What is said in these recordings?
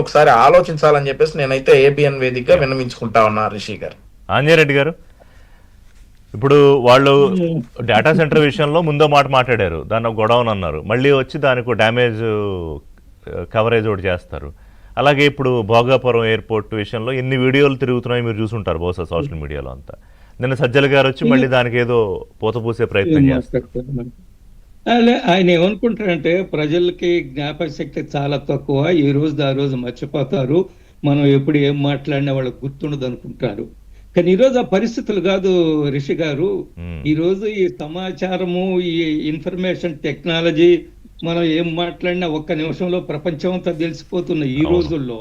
ఒకసారి ఆలోచించాలని చెప్పేసి నేనైతే ఏబిఎన్ వేదికగా విన్నవించుకుంటా ఉన్నా రిషి గారు. ఆంజనేరెడ్డి గారు, ఇప్పుడు వాళ్ళు డేటా సెంటర్ విషయంలో ముందో మాట మాట్లాడారు, దాన్ని ఒక గొడవని అన్నారు, మళ్ళీ వచ్చి దానికి డ్యామేజ్ కవరేజ్ ఒకటి చేస్తారు. అలాగే ఇప్పుడు భోగాపురం ఎయిర్పోర్ట్ విషయంలో ఎన్ని వీడియోలు తిరుగుతున్నాయో మీరు చూసుంటారు బహుశా సోషల్ మీడియాలో అంతా. నిన్న సజ్జల గారు వచ్చి మళ్ళీ దానికి ఏదో పూత పూసే ప్రయత్నం చేస్తారు. ఆయన ఏమనుకుంటారంటే ప్రజలకి జ్ఞాపక శక్తి చాలా తక్కువ, ఈ రోజు ఆ రోజు మర్చిపోతారు, మనం ఎప్పుడు ఏం మాట్లాడినా వాళ్ళకి గుర్తుండదు అనుకుంటారు. కానీ ఈరోజు ఆ పరిస్థితులు కాదు రిషి గారు. ఈరోజు ఈ సమాచారము, ఈ ఇన్ఫర్మేషన్ టెక్నాలజీ, మనం ఏం మాట్లాడినా ఒక్క నిమిషంలో ప్రపంచం అంతా తెలిసిపోతున్న ఈ రోజుల్లో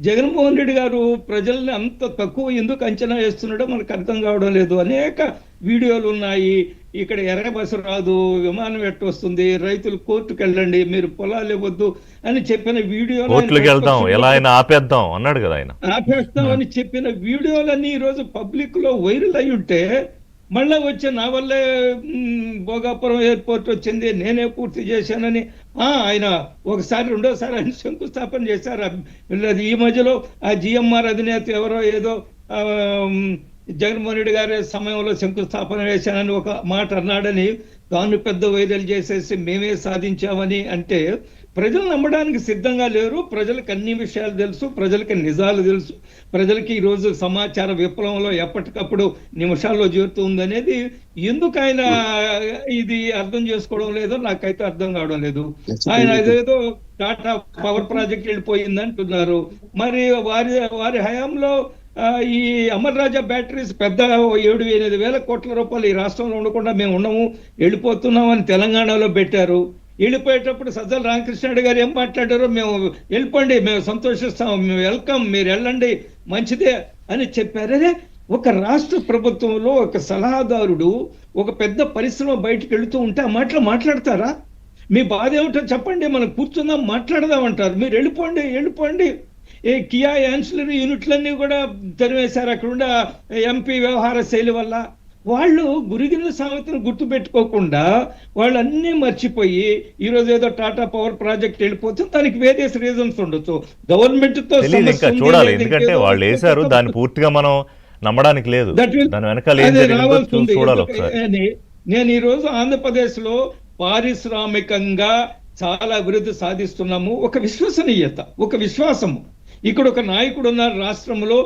జగన్మోహన్ రెడ్డి గారు ప్రజల్ని అంత తక్కువ ఎందుకు అంచనా వేస్తున్నాడో మనకు అర్థం కావడం లేదు. అనేక వీడియోలు ఉన్నాయి, ఇక్కడ ఎర్ర బస్సు రాదు, విమానం ఎట్టొస్తుంది, రైతులు కోర్టుకు వెళ్ళండి, మీరు పొలాలు ఇవ్వద్దు అని చెప్పిన వీడియోలు, ఆపేద్దాం అన్నాడు కదా ఆయన, ఆపేస్తామని చెప్పిన వీడియోలన్నీ ఈరోజు పబ్లిక్ లో వైరల్ అయి ఉంటే, మళ్ళా వచ్చి నా వల్లే భోగాపురం ఎయిర్పోర్ట్ వచ్చింది, నేనే పూర్తి చేశానని ఆయన ఒకసారి రెండోసారి ఆయన శంకుస్థాపన చేశారు. ఈ మధ్యలో ఆ జిఎంఆర్ అధినేత ఎవరో ఏదో జగన్మోహన్ రెడ్డి గారి సమయంలో శంకుస్థాపన వేశానని ఒక మాట అన్నాడని దాన్ని పెద్ద వైరల్ చేసేసి మేమే సాధించామని అంటే ప్రజలు నమ్మడానికి సిద్ధంగా లేరు. ప్రజలకు అన్ని విషయాలు తెలుసు, ప్రజలకి నిజాలు తెలుసు, ప్రజలకి ఈరోజు సమాచార విప్లవంలో ఎప్పటికప్పుడు నిమిషాల్లో చేరుతుంది అనేది ఎందుకు ఆయన ఇది అర్థం చేసుకోవడం లేదో నాకైతే అర్థం కావడం లేదు. ఆయన అదేదో టాటా పవర్ ప్రాజెక్ట్ వెళ్ళిపోయింది అంటున్నారు, మరి వారి హయాంలో ఈ అమర్ రాజా బ్యాటరీస్ పెద్ద 7-8 కోట్ల రూపాయలు ఈ రాష్ట్రంలో ఉండకుండా మేము ఉన్నాము, వెళ్ళిపోతున్నామని తెలంగాణలో పెట్టారు. వెళ్ళిపోయేటప్పుడు సజ్జల రామకృష్ణారెడ్డి గారు ఏం మాట్లాడారో, మేము వెళ్ళిపోండి, మేము సంతోషిస్తాం, మేము వెల్కమ్, మీరు వెళ్ళండి, మంచిదే అని చెప్పారే. ఒక రాష్ట్ర ప్రభుత్వంలో ఒక సలహాదారుడు ఒక పెద్ద పరిశ్రమ బయటకు వెళుతూ ఉంటే ఆ మాటలు మాట్లాడతారా? మీ బాధ ఏమిటో చెప్పండి, మనం కూర్చుందాం మాట్లాడదాం అంటారు. మీరు వెళ్ళిపోండి. కియా యాన్సిలరీ యూనిట్లన్నీ కూడా తెరివేశారు అక్కడున్న ఎంపీ వ్యవహార శైలి వల్ల. వాళ్ళు గురిగిన సామెతను గుర్తుపెట్టుకోకుండా వాళ్ళన్నీ మర్చిపోయి ఈరోజు ఏదో టాటా పవర్ ప్రాజెక్ట్ వెళ్ళిపోతుంది, దానికి వేరియస్ రీజన్స్ ఉండొచ్చు, గవర్నమెంట్ తో చూడాలి, ఎందుకంటే వాళ్ళు వేశారు, దాన్ని పూర్తిగా మనం నమ్మడానికి లేదు, దాని వెనకాల నేను ఈరోజు ఆంధ్రప్రదేశ్ లో పారిశ్రామికంగా చాలా అభివృద్ధి సాధిస్తున్నాము, ఒక విశ్వసనీయత, ఒక విశ్వాసము. ఇక్కడ ఒక నాయకుడు ఉన్నారు రాష్ట్రంలో,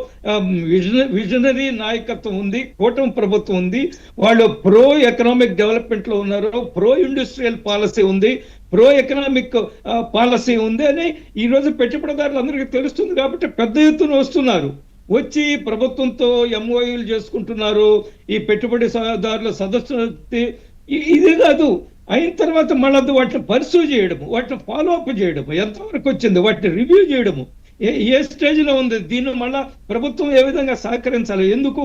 విజనరీ నాయకత్వం ఉంది, కూటమి ప్రభుత్వం ఉంది, వాళ్ళు ప్రో ఎకనామిక్ డెవలప్మెంట్ లో ఉన్నారు, ప్రో ఇండస్ట్రియల్ పాలసీ ఉంది, ప్రో ఎకనామిక్ పాలసీ ఉంది అని ఈరోజు పెట్టుబడిదారులు అందరికీ తెలుస్తుంది. కాబట్టి పెద్ద ఎత్తున వస్తున్నారు, వచ్చి ప్రభుత్వంతో ఎంఓయూలు చేసుకుంటున్నారు. ఈ పెట్టుబడిదారుల సదస్సు ఇది కాదు, అయిన తర్వాత మళ్ళీ వాటిని పర్సూ చేయడము, వాటిని ఫాలో అప్ చేయడము, ఎంతవరకు వచ్చింది వాటిని రివ్యూ చేయడము, ఏ స్టేజ్లో ఉంది, దీన్ని మళ్ళా ప్రభుత్వం ఏ విధంగా సహకరించాలి, ఎందుకు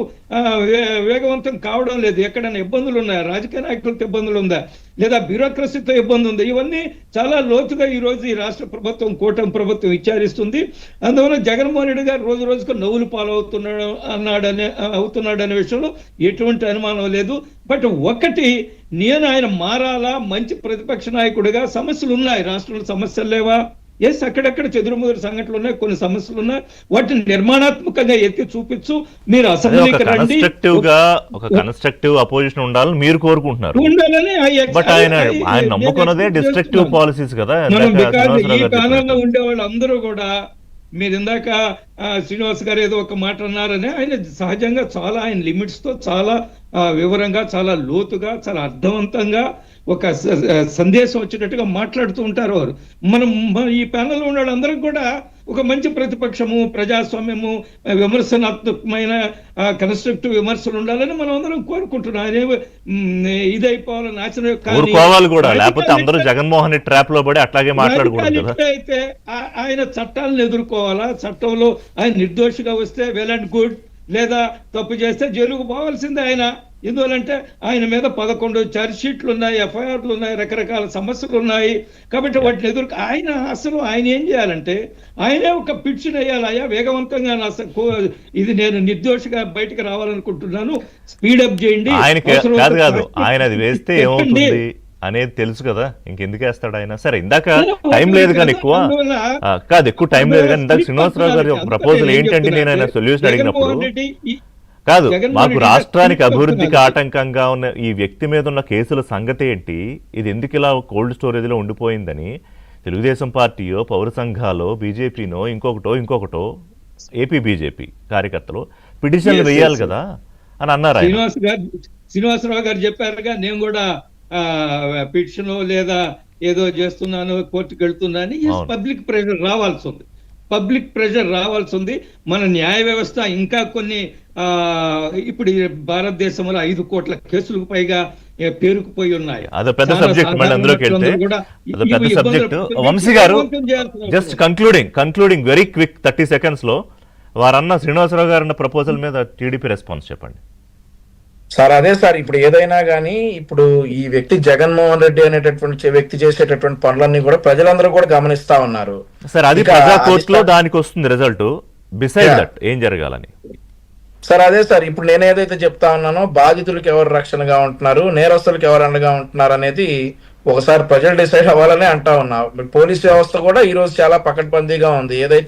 వేగవంతం కావడం లేదు, ఎక్కడైనా ఇబ్బందులు ఉన్నాయా, రాజకీయ నాయకులతో ఇబ్బందులు ఉందా, లేదా బ్యూరోక్రసీతో ఇబ్బంది ఉందా, ఇవన్నీ చాలా లోతుగా ఈరోజు ఈ రాష్ట్ర ప్రభుత్వం, కూటమి ప్రభుత్వం విచారిస్తుంది. అందువల్ల జగన్మోహన్ రెడ్డి గారు రోజు రోజుకు నవ్వులు అవుతున్నాడనే విషయంలో ఎటువంటి అనుమానం లేదు. బట్ ఒకటి, నేను ఆయన మారాలా, మంచి ప్రతిపక్ష నాయకుడిగా, సమస్యలు ఉన్నాయి రాష్ట్రంలో, సమస్యలు లేవా? ఎస్, అక్కడక్కడ చెదురుముదురు సంఘటనలు ఉన్నాయి, కొన్ని సమస్యలు ఉన్నాయి, వాటిని నిర్మాణాత్మకంగా ఎత్తి చూపించు, మీరు అసెంబ్లీకి రండి, ఒక కన్స్ట్రక్టివ్ అపోజిషన్ ఉండాలని మీరు కోరుకుంటున్నారు. ఉండాలని నమ్ముకున్నదే డిస్ట్రక్టివ్ పాలసీస్ కదా. ఈ కాలంలో ఉండే వాళ్ళు అందరూ కూడా, మీరు ఇందాక శ్రీనివాస్ గారు ఏదో ఒక మాట అన్నారని, ఆయన సహజంగా చాలా ఆయన లిమిట్స్ తో చాలా వివరంగా, చాలా లోతుగా, చాలా అర్థవంతంగా ఒక సందేశం వచ్చేటట్టుగా మాట్లాడుతూ ఉంటారు వారు. మనం ఈ ప్యానెల్లో ఉన్న వాళ్ళందరం కూడా ఒక మంచి ప్రతిపక్షము, ప్రజాస్వామ్యము, విమర్శనాత్మకమైన కన్స్ట్రక్టివ్ విమర్శలు ఉండాలని మనం అందరం కోరుకుంటున్నాం. ఆయన ఇదైపోవాలని ఆచరణ కూడా, లేకపోతే అందరూ జగన్మోహన్ ట్రాప్ లో పడి అట్లాగే మాట్లాడకూడదు. అయితే ఆయన చట్టాలను ఎదుర్కోవాలా, చట్టంలో ఆయన నిర్దోషిగా వస్తే వెల్ అండ్ గుడ్, లేదా తప్పు చేస్తే జైలుకు పోవాల్సిందే ఆయన. ఎందువలంటే ఆయన మీద 11 ఛార్జ్ షీట్లు ఉన్నాయి, ఎఫ్ఐఆర్లు ఉన్నాయి, రకరకాల సమస్యలు ఉన్నాయి. కాబట్టి వాటిని ఆయన ఏం చేయాలంటే, ఆయనే ఒక పిటిషన్ వేయాలి, అయ్యా వేగవంతంగా ఇది నేను నిర్దోషిగా బయటకు రావాలనుకుంటున్నాను, స్పీడప్ చేయండి. ఆయన అది వేస్తే ఏమవుతుంది, అనేది తెలుసు కదా, ఇంకెందుకు వేస్తాడు ఆయన? సరే, ఇందాక టైం లేదు కానీ ఎక్కువ కాదు, ఎక్కువ టైం లేదు కానీ ఇందాక శ్రీనివాసరావు గారి ప్రపోజల్ ఏంటంటే నేను ఆయన సొల్యూషన్ అడిగినప్పుడు కాదు, మాకు రాష్ట్రానికి అభివృద్ధికి ఆటంకంగా ఉన్న ఈ వ్యక్తి మీద ఉన్న కేసుల సంగతి ఏంటి, ఇది ఎందుకు ఇలా కోల్డ్ స్టోరేజ్లో ఉండిపోయిందని తెలుగుదేశం పార్టీయో, పౌర సంఘాలో, బీజేపీనో, ఇంకొకటో ఏపీ బీజేపీ కార్యకర్తలు పిటిషన్లు వేయాలి కదా అని అన్నారు. శ్రీనివాసరావు గారు చెప్పారుగా, నేను కూడా పిటిషన్ లేదా ఏదో చేస్తున్నాను, కోర్టుకు వెళ్తున్నాను. పబ్లిక్ ప్రెషర్ రావాల్సి ఉంది. మన న్యాయ వ్యవస్థ ఇంకా కొన్ని ఇప్పుడు భారతదేశంలో 5 కోట్ల కేసులకు పైగా పేరుకుపోయి ఉన్నాయి. అదో పెద్ద సబ్జెక్ట్, మళ్ళీ అందులోకి వెళ్తే అదో పెద్ద సబ్జెక్ట్. వంశీ గారు just concluding very quick 30 seconds లో వారన్న శ్రీనివాసరావు గారు అన్న ప్రపోజల్ మీద టీడీపీ రెస్పాన్స్ చెప్పండి. సార్ అదే సార్, ఇప్పుడు ఏదైనా కానీ ఇప్పుడు ఈ వ్యక్తి జగన్మోహన్ రెడ్డి అనేటటువంటి వ్యక్తి చేసేటటువంటి పనులన్నీ కూడా ప్రజలందరూ కూడా గమనిస్తా ఉన్నారు. సార్ అది ప్రజా కోర్టులో దానికి వస్తుంది రిజల్ట్. బిసైడ్ దట్ ఏం జరగాలని సార్ అదే సార్, ఇప్పుడు నేను ఏదైతే చెప్తా ఉన్నానో బాధితులకు ఎవరు రక్షణగా ఉంటున్నారు, నేరస్తులకు ఎవరు అండగా ఉంటున్నారు అనేది ఒకసారి ప్రజలు డిసైడ్ అవ్వాలని అంటా ఉన్నా. పోలీస్ వ్యవస్థ కూడా ఈ రోజు చాలా పకడ్బందీగా ఉంది. ఏదైతే